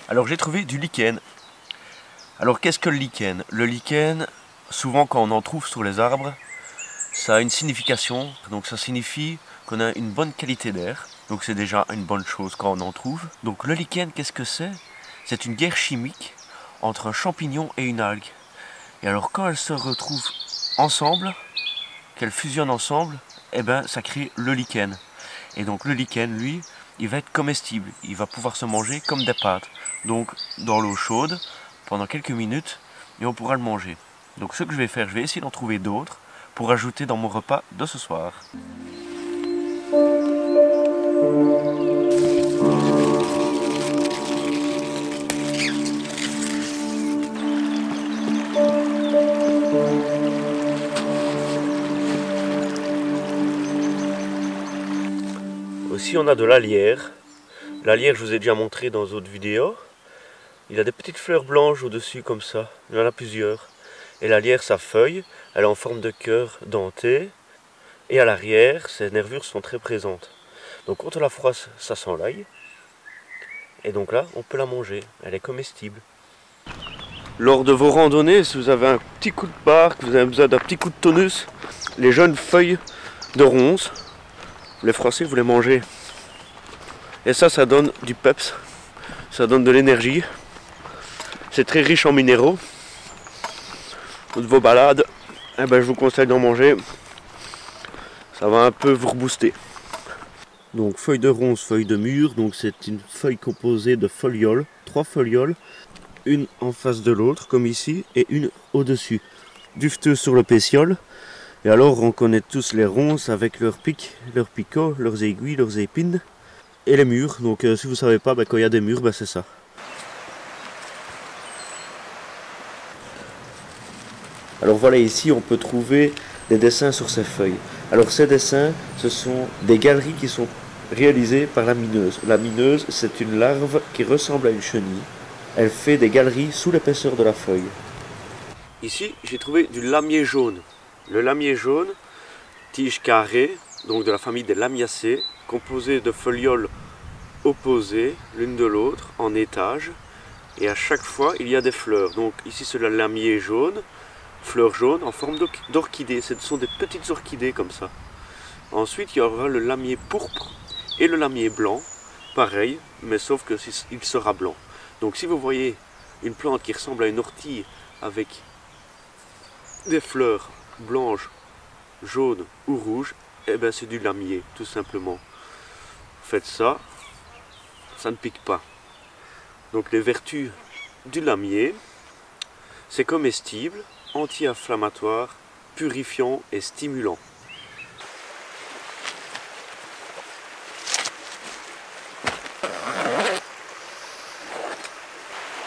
Alors j'ai trouvé du lichen. Alors qu'est-ce que le lichen? Le lichen, souvent quand on en trouve sur les arbres, ça a une signification. Donc ça signifie qu'on a une bonne qualité d'air. Donc c'est déjà une bonne chose quand on en trouve. Donc le lichen, qu'est-ce que c'est? C'est une guerre chimique entre un champignon et une algue. Et alors quand elles se retrouvent ensemble, qu'elles fusionnent ensemble, eh ben ça crée le lichen. Et donc le lichen, lui, il va être comestible. Il va pouvoir se manger comme des pâtes. Donc dans l'eau chaude, pendant quelques minutes, et on pourra le manger. Donc ce que je vais faire, je vais essayer d'en trouver d'autres pour ajouter dans mon repas de ce soir. Aussi on a de la lierre. La lierre, je vous ai déjà montré dans d'autres vidéos. Il a des petites fleurs blanches au-dessus comme ça. Il y en a plusieurs. Et la lierre, sa feuille, elle est en forme de cœur denté. Et à l'arrière, ses nervures sont très présentes. Donc quand on la froisse, ça sent l'ail. Et donc là, on peut la manger. Elle est comestible. Lors de vos randonnées, si vous avez un petit coup de barre, que vous avez besoin d'un petit coup de tonus, les jeunes feuilles de ronces, vous les froissez, vous les mangez. Et ça donne du peps. Ça donne de l'énergie. C'est très riche en minéraux. De vos balades, eh ben, je vous conseille d'en manger. Ça va un peu vous rebooster. Donc feuille de ronce, feuille de mûre. Donc c'est une feuille composée de folioles. 3 folioles. Une en face de l'autre, comme ici, et une au-dessus. Dufteux sur le pétiole. Et alors on connaît tous les ronces avec leurs pics, leurs picots, leurs aiguilles, leurs épines. Et les mûres. Donc si vous ne savez pas, ben, quand il y a des mûres, ben, c'est ça. Alors voilà, ici on peut trouver des dessins sur ces feuilles. Alors ces dessins, ce sont des galeries qui sont réalisées par la mineuse. La mineuse, c'est une larve qui ressemble à une chenille. Elle fait des galeries sous l'épaisseur de la feuille. Ici, j'ai trouvé du lamier jaune. Le lamier jaune, tige carrée, donc de la famille des lamiacées, composée de folioles opposées l'une de l'autre en étage. Et à chaque fois, il y a des fleurs. Donc ici, c'est le lamier jaune. Fleurs jaunes en forme d'orchidées. Ce sont des petites orchidées comme ça. Ensuite, il y aura le lamier pourpre et le lamier blanc. Pareil, mais sauf que il sera blanc. Donc si vous voyez une plante qui ressemble à une ortie avec des fleurs blanches, jaunes ou rouges, eh ben c'est du lamier, tout simplement. Faites ça, ça ne pique pas. Donc les vertus du lamier, c'est comestible, anti-inflammatoire, purifiant et stimulant.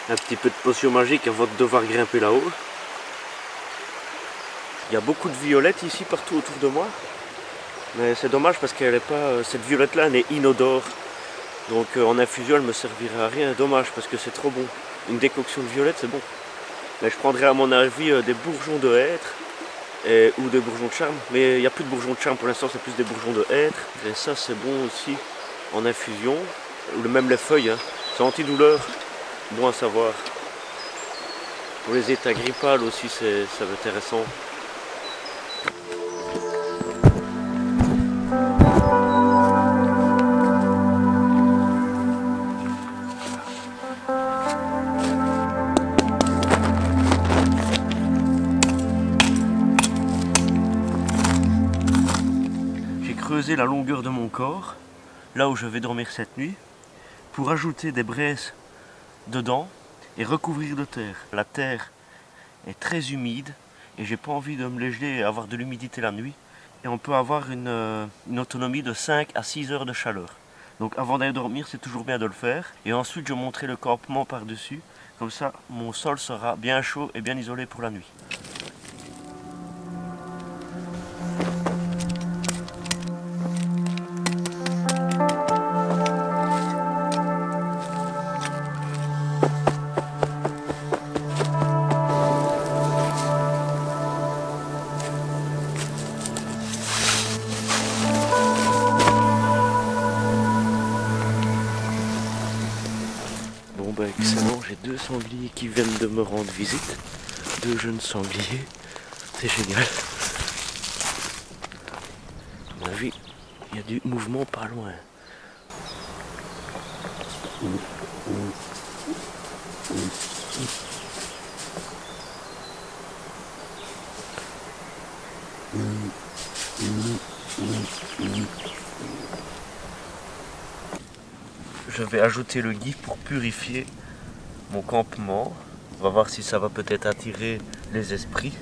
Un petit peu de potion magique avant de devoir grimper là-haut. Il y a beaucoup de violettes ici partout autour de moi. Mais c'est dommage parce qu'elle est pas. Cette violette-là, elle est inodore. Donc en infusion, elle me servirait à rien. Dommage parce que c'est trop bon. Une décoction de violette, c'est bon. Mais je prendrais à mon avis des bourgeons de hêtre ou des bourgeons de charme. Mais il n'y a plus de bourgeons de charme pour l'instant, c'est plus des bourgeons de hêtre. Et ça, c'est bon aussi en infusion. Ou même les feuilles, hein. C'est antidouleur. Bon à savoir. Pour les états grippales aussi, c'est intéressant. J'ai creusé la longueur de mon corps, là où je vais dormir cette nuit, pour ajouter des braises dedans et recouvrir de terre. La terre est très humide et j'ai pas envie de me les geler et avoir de l'humidité la nuit. Et on peut avoir une autonomie de 5 à 6 heures de chaleur. Donc avant d'aller dormir, c'est toujours bien de le faire. Et ensuite, je monterai le campement par-dessus. Comme ça, mon sol sera bien chaud et bien isolé pour la nuit. Excellent. 2 sangliers qui viennent de me rendre visite. 2 jeunes sangliers. C'est génial. À mon avis, il y a du mouvement pas loin. Je vais ajouter le gui pour purifier mon campement. On va voir si ça va peut-être attirer les esprits.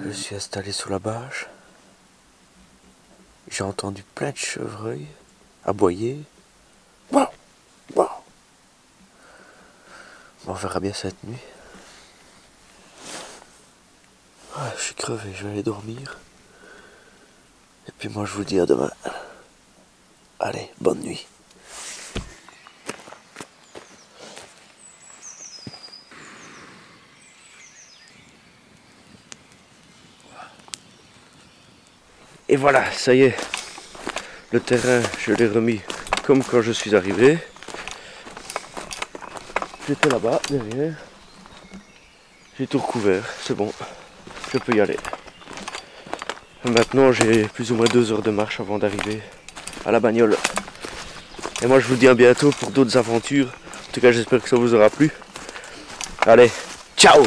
Je suis installé sous la bâche. J'ai entendu plein de chevreuils aboyer. Wow, wow. On verra bien cette nuit. Ouais, je suis crevé, je vais aller dormir. Et puis moi je vous dis à demain. Allez, bonne nuit. Et voilà, ça y est, le terrain, je l'ai remis comme quand je suis arrivé. J'étais là-bas, derrière. J'ai tout recouvert, c'est bon, je peux y aller. Maintenant, j'ai plus ou moins 2 heures de marche avant d'arriver à la bagnole. Et moi, je vous dis à bientôt pour d'autres aventures. En tout cas, j'espère que ça vous aura plu. Allez, ciao!